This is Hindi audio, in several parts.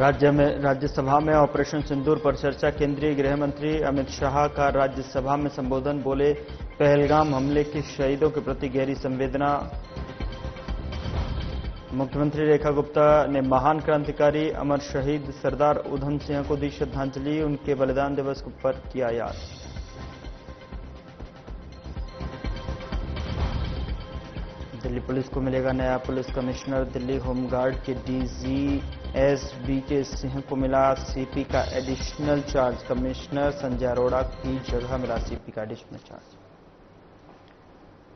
राज्यसभा में ऑपरेशन सिंदूर पर चर्चा। केंद्रीय गृह मंत्री अमित शाह का राज्यसभा में संबोधन। बोले, पहलगाम हमले के शहीदों के प्रति गहरी संवेदना। मुख्यमंत्री रेखा गुप्ता ने महान क्रांतिकारी अमर शहीद सरदार उधम सिंह को दी श्रद्धांजलि। उनके बलिदान दिवस पर किया याद। दिल्ली पुलिस को मिलेगा नया पुलिस कमिश्नर। दिल्ली होमगार्ड के डीजी SBK सिंह को मिला सीपी का additional charge. Commissioner Sanjay Arora की जगह मिला सीपी का एडिशनल चार्ज।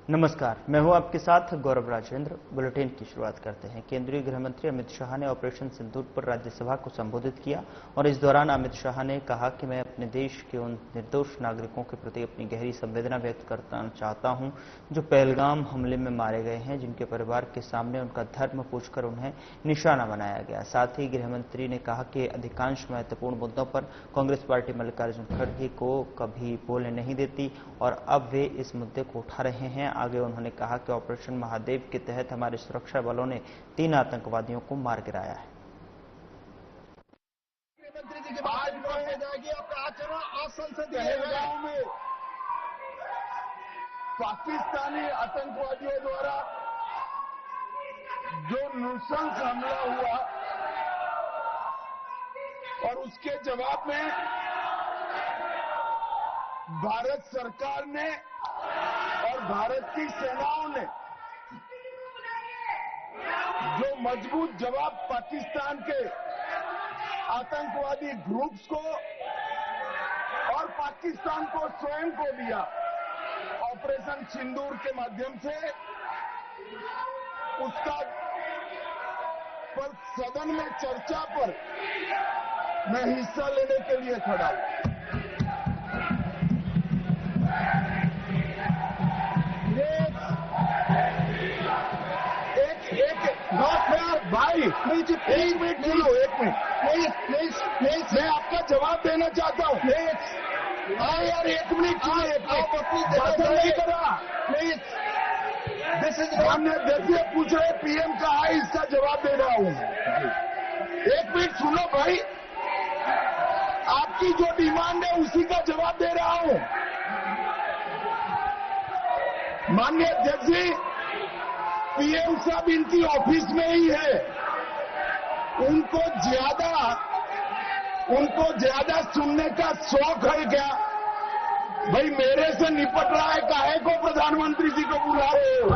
नमस्कार, मैं हूं आपके साथ गौरव राजेंद्र। बुलेटिन की शुरुआत करते हैं। केंद्रीय गृह मंत्री अमित शाह ने ऑपरेशन सिंदूर पर राज्यसभा को संबोधित किया और इस दौरान अमित शाह ने कहा कि मैं अपने देश के उन निर्दोष नागरिकों के प्रति अपनी गहरी संवेदना व्यक्त करना चाहता हूं जो पहलगाम हमले में मारे गए हैं, जिनके परिवार के सामने उनका धर्म पूछकर उन्हें निशाना बनाया गया। साथ ही गृह मंत्री ने कहा कि अधिकांश महत्वपूर्ण मुद्दों पर कांग्रेस पार्टी मल्लिकार्जुन खड़गे को कभी बोलने नहीं देती और अब वे इस मुद्दे को उठा रहे हैं। आगे उन्होंने कहा कि ऑपरेशन महादेव के तहत हमारे सुरक्षा बलों ने 3 आतंकवादियों को मार गिराया है। मंत्री जी के बाद जाएगी आपका आचरण संसदीय गांव में पाकिस्तानी आतंकवादियों द्वारा जो नृशंस हमला हुआ और उसके जवाब में भारत सरकार ने और भारत की सेनाओं ने जो मजबूत जवाब पाकिस्तान के आतंकवादी ग्रुप्स को और पाकिस्तान को स्वयं को दिया, ऑपरेशन सिंदूर के माध्यम से उसका पर सदन में चर्चा पर मैं हिस्सा लेने के लिए खड़ा हूं। भाई एक मिनट सुनो, एक मिनट प्लीज मैं आपका जवाब देना चाहता हूँ। प्लीज यार एक मिनट सुनो, नहीं करा प्लीज। दिस इज हमने जैसे पूछ रहे PM का है, इसका जवाब दे रहा हूँ। एक मिनट सुनो भाई, आपकी जो डिमांड है उसी का जवाब दे रहा हूँ। माननीय अध्यक्ष जी, PM साहब इनकी ऑफिस में ही है। उनको ज्यादा सुनने का शौक है क्या? भाई मेरे से निपट रहा है, काहे को प्रधानमंत्री जी को बुला रहे हो?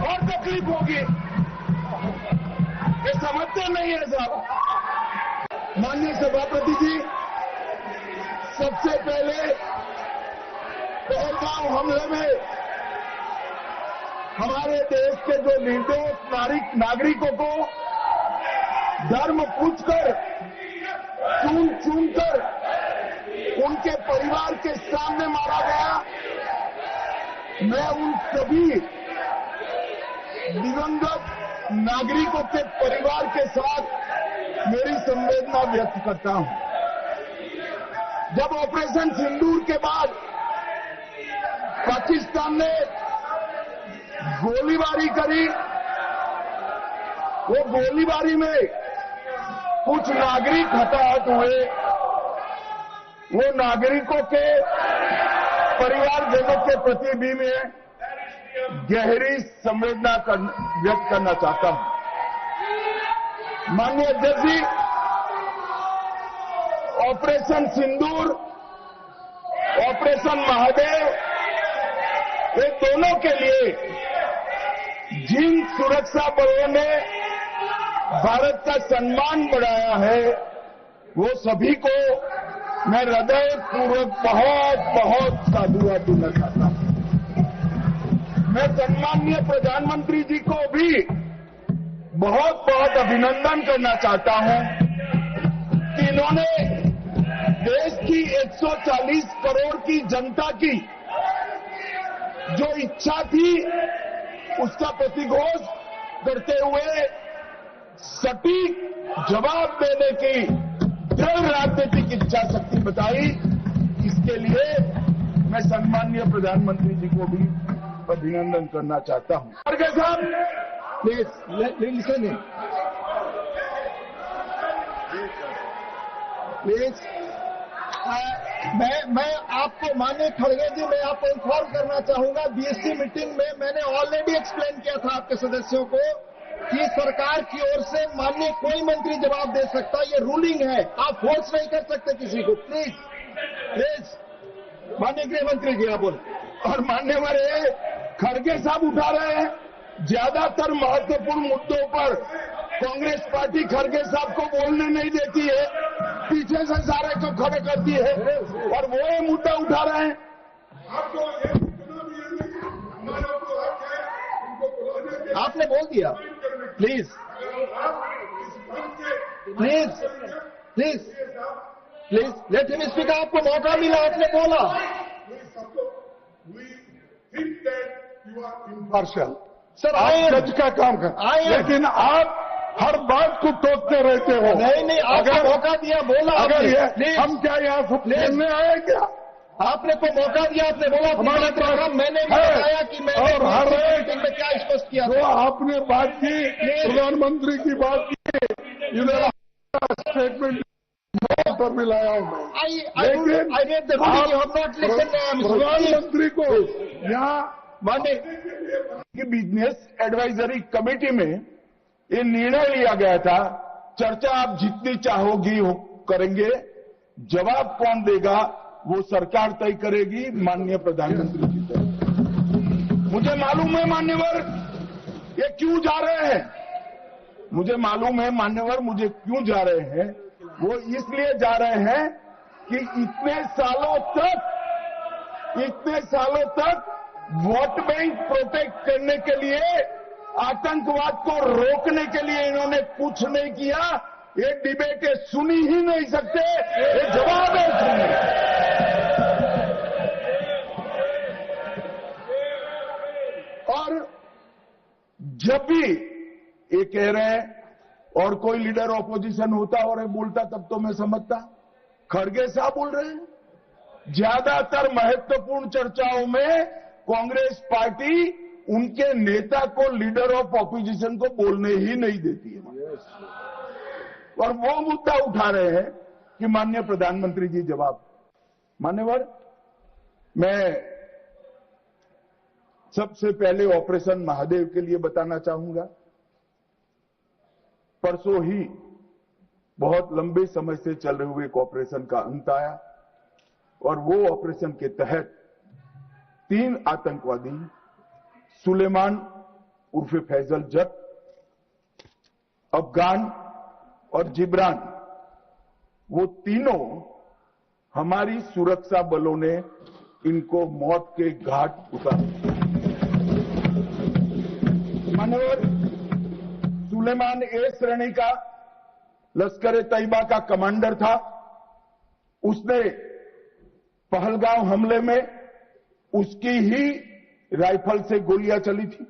और तकलीफ होगी, ये समझते नहीं है साहब। माननीय सभापति जी, सबसे पहले पहलगाम हमले में हमारे देश के जो निर्दोष नागरिकों को धर्म पूछकर चुन कर उनके परिवार के सामने मारा गया। मैं उन सभी दिवंगत नागरिकों के परिवार के साथ मेरी संवेदना व्यक्त करता हूं। जब ऑपरेशन सिंदूर के बाद पाकिस्तान ने गोलीबारी करी, वो गोलीबारी में कुछ नागरिक हताहत हुए। वो नागरिकों के परिवारजनों के प्रति भी मैं गहरी संवेदना व्यक्त करना चाहता हूं। माननीय अध्यक्ष जी, ऑपरेशन सिंदूर, ऑपरेशन महादेव, ये दोनों के लिए जिन सुरक्षा बलों ने भारत का सम्मान बढ़ाया है, वो सभी को मैं हृदयपूर्वक बहुत बहुत साधुवाद देना चाहता हूं। मैं सम्माननीय प्रधानमंत्री जी को भी बहुत बहुत अभिनंदन करना चाहता हूं कि इन्होंने देश की 140 करोड़ की जनता की जो इच्छा थी, उसका प्रतिघोष करते हुए सटीक जवाब देने की दृढ़ राजनीतिक इच्छा शक्ति बताई। इसके लिए मैं सम्माननीय प्रधानमंत्री जी को भी अभिनंदन करना चाहता हूं। खड़गे साहब प्लीज लिसन। प्लीज। मैं आपको माननीय खड़गे जी, मैं आपको इन्फॉर्म करना चाहूंगा, बीएससी मीटिंग में मैंने ऑलरेडी एक्सप्लेन किया था आपके सदस्यों को कि सरकार की ओर से माननीय कोई मंत्री जवाब दे सकता, ये रूलिंग है, आप फोर्स नहीं कर सकते किसी को। प्लीज प्लीज, माननीय गृह मंत्री जी आप बोले। और मान्यवर खड़गे साहब उठा रहे हैं, ज्यादातर महत्वपूर्ण मुद्दों पर कांग्रेस पार्टी खड़गे साहब को बोलने नहीं देती है, पीछे से सारे को खड़े करती है, और वो ये मुद्दा उठा रहे हैं। आपने बोल दिया, please please please please let him speak. आपको मौका मिला, आपने बोला। पार्शल सर आप जज का काम कर, लेकिन आप हर बात को टोकते रहते हो। नहीं, आपको मौका दिया, बोला। अगर ये हम क्या यहाँ से खेलने आए क्या? आपने को मौका दिया, आपने बोला हमारे पास मैंने भी बताया कि मैंने और हर मीटिंग में क्या स्पष्ट किया जो आपने बात की, प्रधानमंत्री की बात की, इधर स्टेटमेंट पर भी लाया हूं मैं। लेकिन प्रधानमंत्री को यहाँ माने की बिजनेस एडवाइजरी कमेटी में ये निर्णय लिया गया था, चर्चा आप जितनी चाहोगी हो करेंगे, जवाब कौन देगा वो सरकार तय करेगी, माननीय प्रधानमंत्री जी तय। मुझे मालूम है मान्यवर ये क्यों जा रहे हैं, मुझे मालूम है मान्यवर मुझे क्यों जा रहे हैं। वो इसलिए जा रहे हैं कि इतने सालों तक वोट बैंक प्रोटेक्ट करने के लिए, आतंकवाद को रोकने के लिए इन्होंने कुछ नहीं किया। ये डिबेटें सुनी ही नहीं सकते, ये जवाब है सुनने। और जब भी ये कह रहे हैं और कोई लीडर ऑपोजिशन होता और बोलता तब तो मैं समझता, खड़गे साहब बोल रहे हैं ज्यादातर महत्वपूर्ण चर्चाओं में कांग्रेस पार्टी उनके नेता को, लीडर ऑफ ऑपोजिशन को बोलने ही नहीं देती है। और वो मुद्दा उठा रहे हैं कि माननीय प्रधानमंत्री जी जवाब। मान्यवर, मैं सबसे पहले ऑपरेशन महादेव के लिए बताना चाहूंगा। परसों ही बहुत लंबे समय से चल रहे हुए एक ऑपरेशन का अंत आया, और वो ऑपरेशन के तहत 3 आतंकवादी, सुलेमान उर्फे फैजल जट, अफगान और जिब्रान, वो तीनों हमारी सुरक्षा बलों ने इनको मौत के घाट उतारा। मानवर, सुलेमान ए श्रेणी का लश्कर तैयबा का कमांडर था। उसने पहलगांव हमले में उसकी ही राइफल से गोलियां चली थी,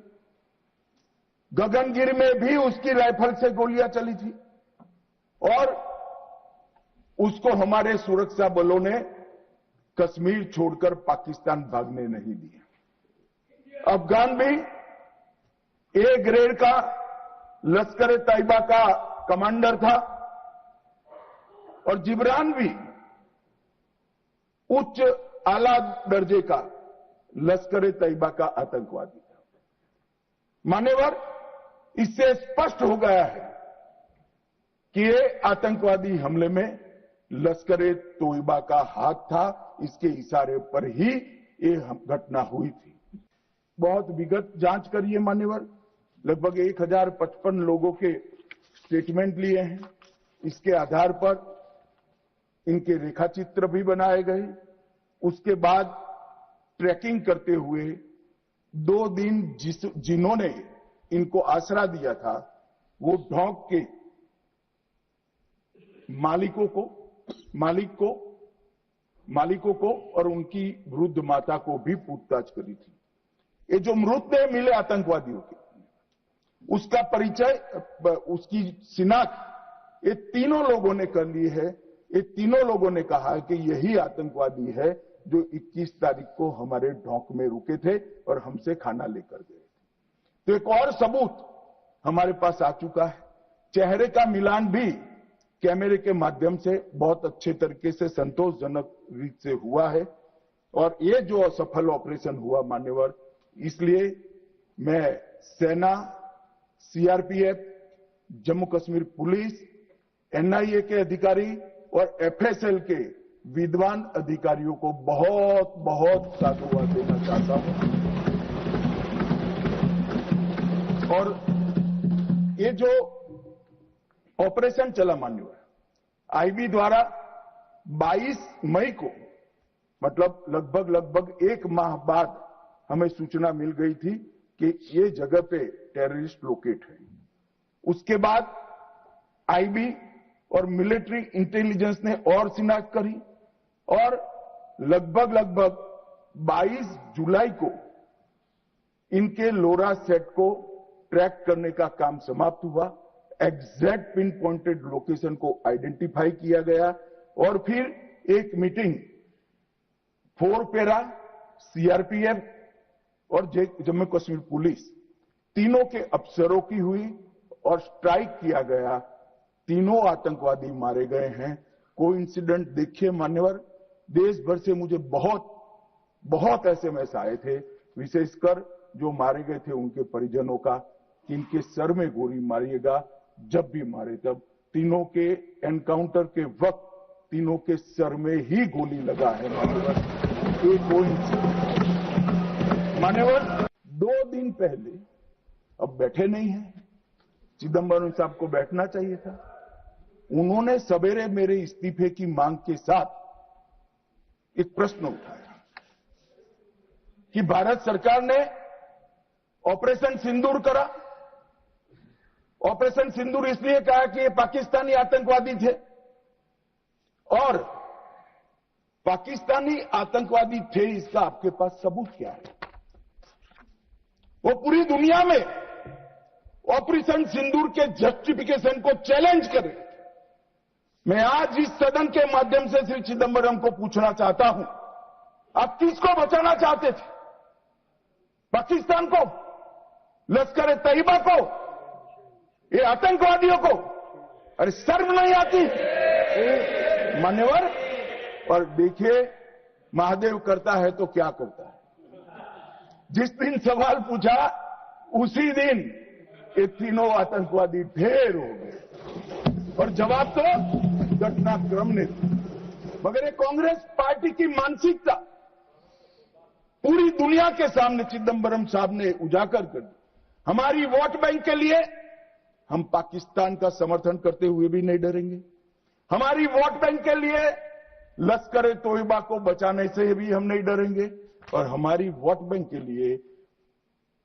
गगनगिरी में भी उसकी राइफल से गोलियां चली थी, और उसको हमारे सुरक्षा बलों ने कश्मीर छोड़कर पाकिस्तान भागने नहीं दिया। अफगान भी ए ग्रेड का लश्कर तैयबा का कमांडर था, और जिब्रान भी उच्च आला दर्जे का लश्कर तैयबा का आतंकवादी था। मान्यवर, इससे स्पष्ट हो गया है कि ये आतंकवादी हमले में लश्कर तैयबा का हाथ था, इसके इशारे पर ही ये घटना हुई थी। बहुत विगत जांच करिए मान्यवर, लगभग 1055 लोगों के स्टेटमेंट लिए हैं। इसके आधार पर इनके रेखाचित्र भी बनाए गए। उसके बाद ट्रैकिंग करते हुए 2 दिन जिन्होंने इनको आसरा दिया था, वो ढोंक के मालिकों को और उनकी वृद्ध माता को भी पूछताछ करी थी। ये जो मृतदेह मिले आतंकवादियों के, उसका परिचय, उसकी शिनाख्त ये तीनों लोगों ने कर ली है। ये तीनों लोगों ने कहा कि यही आतंकवादी है जो 21 तारीख को हमारे ढोंक में रुके थे और हमसे खाना लेकर गए थे। तो एक और सबूत हमारे पास आ चुका है। चेहरे का मिलान भी कैमरे के माध्यम से बहुत अच्छे तरीके से संतोषजनक रीत से हुआ है। और ये जो असफल ऑपरेशन हुआ मान्यवर, इसलिए मैं सेना, CRPF, Jammu Kashmir police, NIA के अधिकारी और एफएसएल के विद्वान अधिकारियों को बहुत बहुत साधुवाद देना चाहता हूं। और ये जो ऑपरेशन चला मान्यवर, आईबी द्वारा 22 मई को, मतलब लगभग 1 माह बाद हमें सूचना मिल गई थी कि ये जगह पे टेररिस्ट लोकेट है। उसके बाद आईबी और मिलिट्री इंटेलिजेंस ने और शिनाख्त करी और लगभग 22 जुलाई को इनके लोरा सेट को ट्रैक करने का काम समाप्त हुआ। एग्जैक्ट पिन पॉइंटेड लोकेशन को आइडेंटिफाई किया गया और फिर एक मीटिंग 4 पैरा, सीआरपीएफ और जम्मू कश्मीर पुलिस तीनों के अफसरों की हुई और स्ट्राइक किया गया। तीनों आतंकवादी मारे गए हैं। कोइंसिडेंट देखिए मान्यवर, देश भर से मुझे बहुत एसएमएस आए थे, विशेषकर जो मारे गए थे उनके परिजनों का, कि इनके सर में गोली मारिएगा, जब भी मारे तब। तीनों के एनकाउंटर के वक्त तीनों के सर में ही गोली लगा है मान्यवर। एक मान्यवर 2 दिन पहले, अब बैठे नहीं है, चिदंबरम साहब को बैठना चाहिए था, उन्होंने सवेरे मेरे इस्तीफे की मांग के साथ एक प्रश्न उठाया कि भारत सरकार ने ऑपरेशन सिंदूर करा। ऑपरेशन सिंदूर इसलिए कहा कि ये पाकिस्तानी आतंकवादी थे, और पाकिस्तानी आतंकवादी थे इसका आपके पास सबूत क्या है? वो पूरी दुनिया में ऑपरेशन सिंदूर के जस्टिफिकेशन को चैलेंज करे। मैं आज इस सदन के माध्यम से श्री चिदंबरम को पूछना चाहता हूं, आप किसको बचाना चाहते थे? पाकिस्तान को, लश्कर तैयबा को, ये आतंकवादियों को? अरे शर्म नहीं आती मान्यवर? और देखिए महादेव करता है तो क्या करता है। जिस दिन सवाल पूछा उसी दिन ये तीनों आतंकवादी ढेर हो गए, और जवाब तो घटनाक्रम ने दिया। मगर ये कांग्रेस पार्टी की मानसिकता पूरी दुनिया के सामने चिदंबरम साहब ने उजागर कर दी। हमारी वोट बैंक के लिए हम पाकिस्तान का समर्थन करते हुए भी नहीं डरेंगे। हमारी वोट बैंक के लिए लश्कर तोयबा को बचाने से भी हम नहीं डरेंगे, और हमारी वोट बैंक के लिए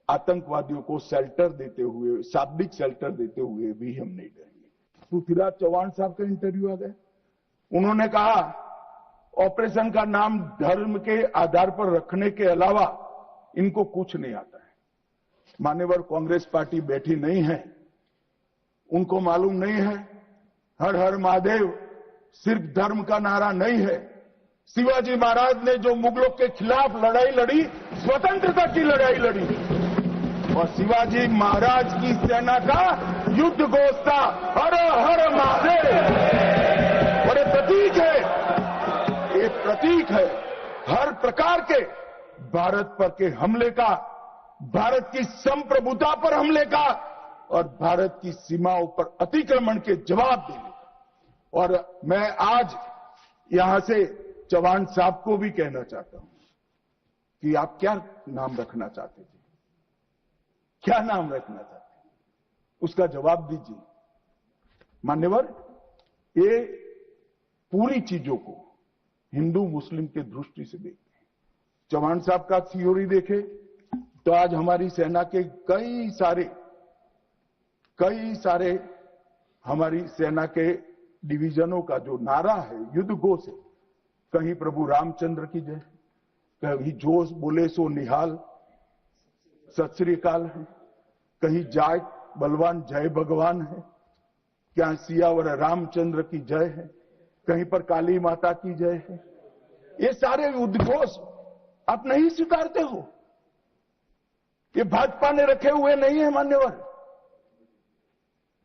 आतंकवादियों को शेल्टर देते हुए, शाब्दिक शेल्टर देते हुए भी हम नहीं डरेंगे। पृथ्वीराज चौहान साहब का इंटरव्यू आ गया, उन्होंने कहा ऑपरेशन का नाम धर्म के आधार पर रखने के अलावा इनको कुछ नहीं आता है। मान्यवर कांग्रेस पार्टी बैठी नहीं है, उनको मालूम नहीं है हर हर महादेव सिर्फ धर्म का नारा नहीं है। शिवाजी महाराज ने जो मुगलों के खिलाफ लड़ाई लड़ी, स्वतंत्रता की लड़ाई लड़ी, और शिवाजी महाराज की सेना का युद्ध घोष था हर हर महादेव। और ये प्रतीक है, ये प्रतीक है हर प्रकार के भारत पर के हमले का, भारत की संप्रभुता पर हमले का, और भारत की सीमाओं पर अतिक्रमण के जवाब देने का। और मैं आज यहां से चौहान साहब को भी कहना चाहता हूं कि आप क्या नाम रखना चाहते थे, क्या नाम रखना चाहते, उसका जवाब दीजिए। मान्यवर, ये पूरी चीजों को हिंदू मुस्लिम के दृष्टि से देखते हैं। चौहान साहब का थ्योरी देखे तो आज हमारी सेना के कई सारे हमारी सेना के डिवीजनों का जो नारा है, युद्ध घोष है, कहीं प्रभु रामचंद्र की जय, कहीं जोश बोले सो निहाल सत श्री अकाल है, कहीं जाट बलवान जय भगवान है, क्या सियावर रामचंद्र की जय है, कहीं पर काली माता की जय है। ये सारे उद्घोष आप नहीं स्वीकारते हो, ये भाजपा ने रखे हुए नहीं है मान्यवर।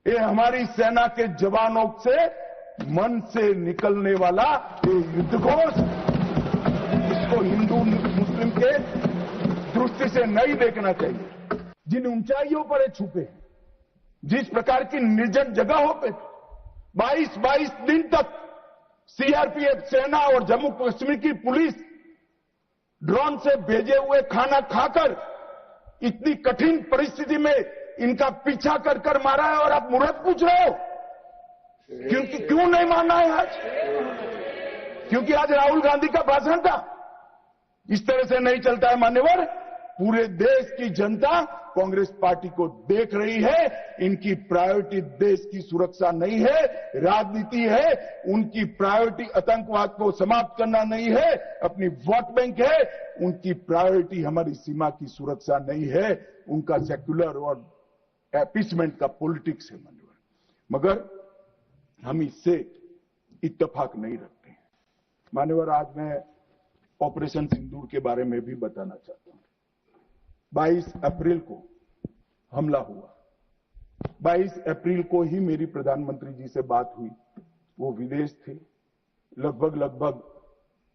ये हमारी सेना के जवानों से मन से निकलने वाला ये युद्ध घोष, इसको हिंदू मुस्लिम के दृष्टि से नहीं देखना चाहिए। जिन ऊंचाइयों पर ये छुपे हैं, जिस प्रकार की निर्जन जगहों पे 22 दिन तक सीआरपीएफ सेना और जम्मू कश्मीर की पुलिस ड्रोन से भेजे हुए खाना खाकर इतनी कठिन परिस्थिति में इनका पीछा कर कर मारा है, और आप मुहूर्त पूछ रहे हो क्यों नहीं मानना है आज? क्योंकि आज राहुल गांधी का भाषण था। इस तरह से नहीं चलता है मान्यवर। पूरे देश की जनता कांग्रेस पार्टी को देख रही है। इनकी प्रायोरिटी देश की सुरक्षा नहीं है, राजनीति है। उनकी प्रायोरिटी आतंकवाद को समाप्त करना नहीं है, अपनी वोट बैंक है। उनकी प्रायोरिटी हमारी सीमा की सुरक्षा नहीं है, उनका सेक्युलर और अपीसमेंट का पॉलिटिक्स है मान्यवर। मगर हम इससे इत्तेफाक नहीं रखते हैं मान्यवर। आज मैं ऑपरेशन सिंदूर के बारे में भी बताना चाहता हूं। 22 अप्रैल को हमला हुआ। 22 अप्रैल को ही मेरी प्रधानमंत्री जी से बात हुई। वो विदेश थे। लगभग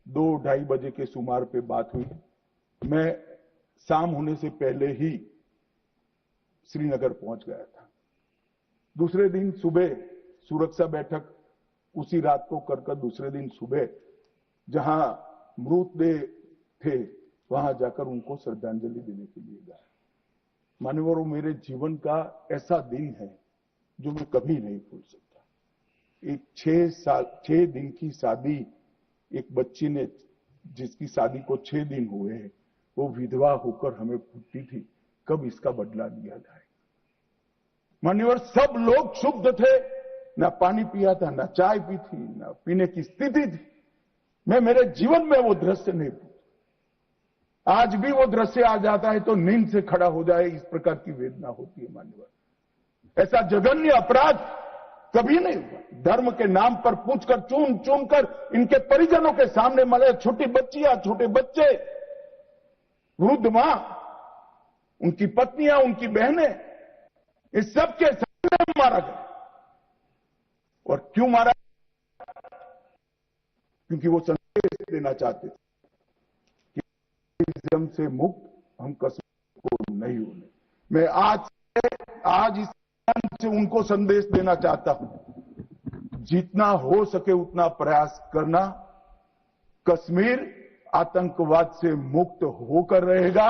2-2:30 बजे के सुमार पे बात हुई। मैं शाम होने से पहले ही श्रीनगर पहुंच गया था। दूसरे दिन सुबह सुरक्षा बैठक उसी रात को कर दूसरे दिन सुबह जहां मृतदेह थे वहां जाकर उनको श्रद्धांजलि देने के लिए गया। मान्यवर, वो मेरे जीवन का ऐसा दिन है जो मैं कभी नहीं भूल सकता। एक 6 दिन की शादी, एक बच्ची ने जिसकी शादी को 6 दिन हुए हैं, वो विधवा होकर हमें पूछती थी कब इसका बदला लिया जाए। मान्यवर, सब लोग क्षुब्ध थे। ना पानी पिया था, ना चाय पी थी, ना पीने की स्थिति थी। मैं मेरे जीवन में वो दृश्य नहीं भूल। आज भी वो दृश्य आ जाता है तो नींद से खड़ा हो जाए, इस प्रकार की वेदना होती है मान्यवर। ऐसा जघन्य अपराध कभी नहीं हुआ। धर्म के नाम पर पूछकर चुन कर इनके परिजनों के सामने मरे, छोटी बच्चियां, छोटे बच्चे, वृद्ध मां, उनकी पत्नियां, उनकी बहनें, इस सब के सामने मारा गया। और क्यों मारा? क्योंकि वो संदेश देना चाहते थे कि इस्लाम से मुक्त हम कश्मीर को नहीं होने। मैं आज इस से उनको संदेश देना चाहता हूं, जितना हो सके उतना प्रयास करना। कश्मीर आतंकवाद से मुक्त होकर रहेगा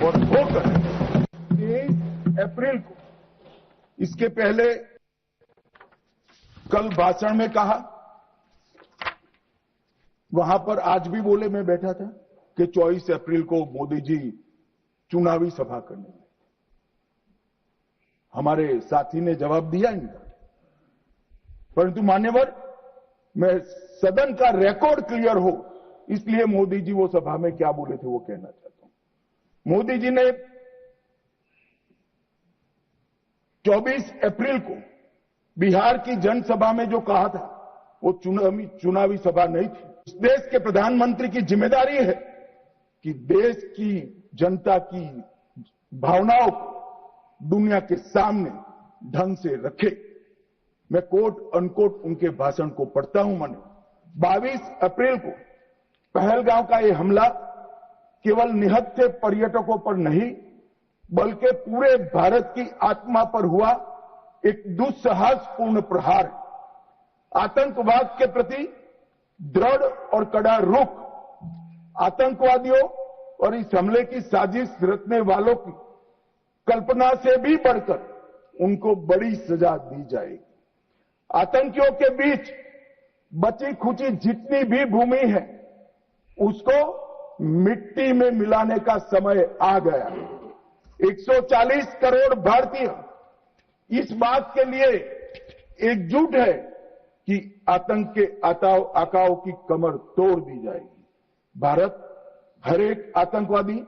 और होकर 23 अप्रैल को, इसके पहले कल भाषण में कहा, वहां पर आज भी बोले, मैं बैठा था कि 24 अप्रैल को मोदी जी चुनावी सभा करने में। हमारे साथी ने जवाब दिया इनका। परंतु मान्यवर, मैं सदन का रिकॉर्ड क्लियर हो इसलिए मोदी जी वो सभा में क्या बोले थे वो कहना चाहता हूं। मोदी जी ने 24 अप्रैल को बिहार की जनसभा में जो कहा था वो चुनावी सभा नहीं थी। इस देश के प्रधानमंत्री की जिम्मेदारी है कि देश की जनता की भावनाओं को दुनिया के सामने ढंग से रखे। मैं कोट अनकोट उनके भाषण को पढ़ता हूं। मैंने 22 अप्रैल को पहलगांव का यह हमला केवल निहत्थे पर्यटकों पर नहीं बल्कि पूरे भारत की आत्मा पर हुआ एक दुस्साहसपूर्ण प्रहार। आतंकवाद के प्रति दृढ़ और कड़ा रुख, आतंकवादियों और इस हमले की साजिश रचने वालों की कल्पना से भी बढ़कर उनको बड़ी सजा दी जाएगी। आतंकियों के बीच बची खुची जितनी भी भूमि है उसको मिट्टी में मिलाने का समय आ गया। 140 करोड़ भारतीय इस बात के लिए एकजुट है कि आतंक के आकाओं की कमर तोड़ दी जाएगी। भारत हर एक आतंकवादी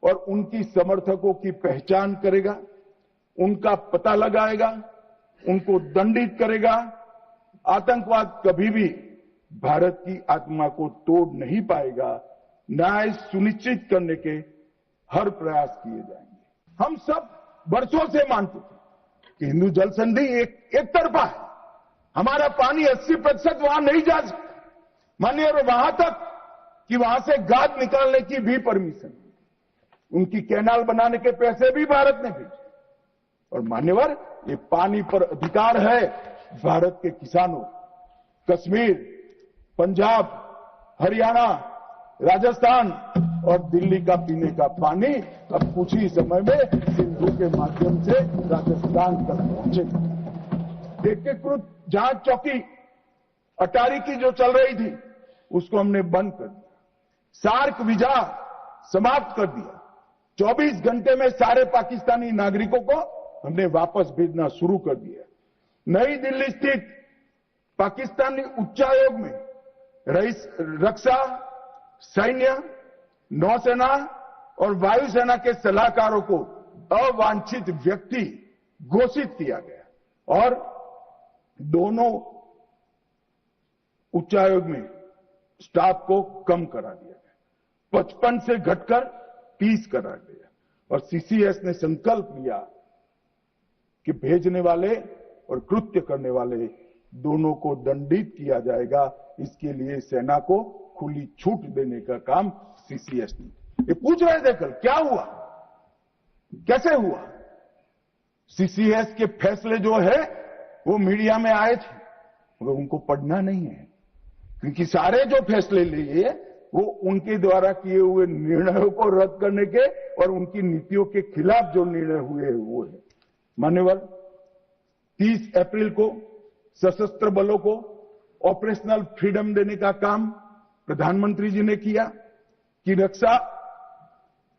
और उनकी समर्थकों की पहचान करेगा, उनका पता लगाएगा, उनको दंडित करेगा। आतंकवाद कभी भी भारत की आत्मा को तोड़ नहीं पाएगा। न्याय सुनिश्चित करने के हर प्रयास किए जाएंगे। हम सब वर्षों से मानते थे कि हिंदू जल संधि एक तरफा है, हमारा पानी 80% वहां नहीं जा सकता, मानिए, और वहां तक कि वहां से गाद निकालने की भी परमिशन, उनकी कैनाल बनाने के पैसे भी भारत ने भेजे। और मान्यवर, ये पानी पर अधिकार है भारत के किसानों। कश्मीर, पंजाब, हरियाणा, राजस्थान और दिल्ली का पीने का पानी अब कुछ ही समय में सिंधु के माध्यम से राजस्थान तक पहुंचेगा। एकीकृत जांच चौकी अटारी की जो चल रही थी, उसको हमने बंद कर दिया। सार्क वीजा समाप्त कर दिया। 24 घंटे में सारे पाकिस्तानी नागरिकों को हमने वापस भेजना शुरू कर दिया। नई दिल्ली स्थित पाकिस्तानी उच्चायोग में रक्षा, सैन्य, नौसेना और वायुसेना के सलाहकारों को अवांछित व्यक्ति घोषित किया गया और दोनों उच्चायोग में स्टाफ को कम करा दिया गया। 55 से घटकर 30 करा दिया और सीसीएस ने संकल्प लिया कि भेजने वाले और कृत्य करने वाले दोनों को दंडित किया जाएगा। इसके लिए सेना को खुली छूट देने का काम सीसीएस ने। ये पूछ रहे थे कल, क्या हुआ, कैसे हुआ? सीसीएस के फैसले जो है वो मीडिया में आए थे, मगर उनको पढ़ना नहीं है, क्योंकि सारे जो फैसले लिए वो उनके द्वारा किए हुए निर्णयों को रद्द करने के और उनकी नीतियों के खिलाफ जो निर्णय हुए वो है। मान्यवर, 30 अप्रैल को सशस्त्र बलों को ऑपरेशनल फ्रीडम देने का काम प्रधानमंत्री जी ने किया कि रक्षा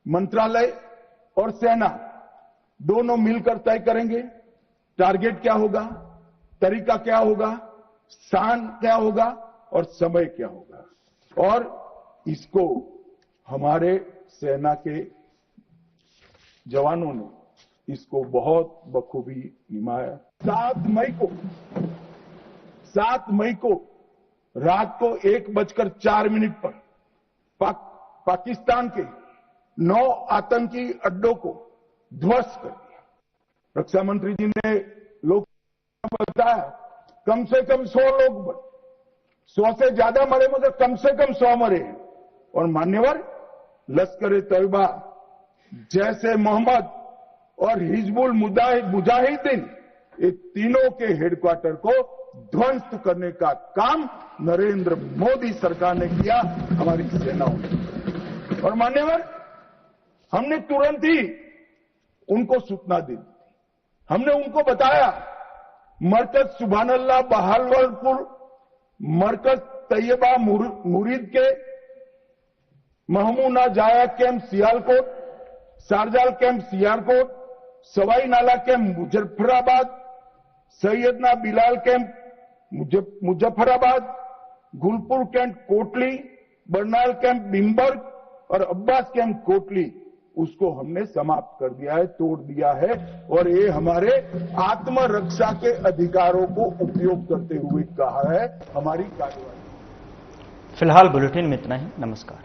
मंत्रालय और सेना दोनों मिलकर तय करेंगे टारगेट क्या होगा, तरीका क्या होगा, स्थान क्या होगा और समय क्या होगा। और इसको हमारे सेना के जवानों ने इसको बहुत बखूबी निभाया। 7 मई को रात को 1:04 पर पाकिस्तान के 9 आतंकी अड्डों को ध्वस्त कर दिया। रक्षा मंत्री जी ने लोग बताया कम से कम 100 लोग मरे, 100 से ज्यादा मरे मगर कम से कम 100 मरे। और मान्यवर, लश्कर तैयबा, जैसे मोहम्मद और हिजबुल मुजाहिदीन, ये तीनों के हेडक्वार्टर को ध्वस्त करने का काम नरेंद्र मोदी सरकार ने किया, हमारी सेनाओं ने। और मान्यवर, हमने तुरंत ही उनको सूचना दी। हमने उनको बताया मरकज सुभानअल्लाह बहावलपुर, मरकज तैयबा मुरीद के Mehmoona Joya camp Sialkot, Sarjal camp Sialkot, Sawai Nala camp Muzaffarabad, Syedna Bilal camp Muzaffarabad, Gulpur camp Kotli, Barnala camp Bhimber और अब्बास कैंप कोटली, उसको हमने समाप्त कर दिया है, तोड़ दिया है। और ये हमारे आत्मरक्षा के अधिकारों को उपयोग करते हुए कहा है हमारी कार्रवाई। फिलहाल बुलेटिन में इतना ही। नमस्कार।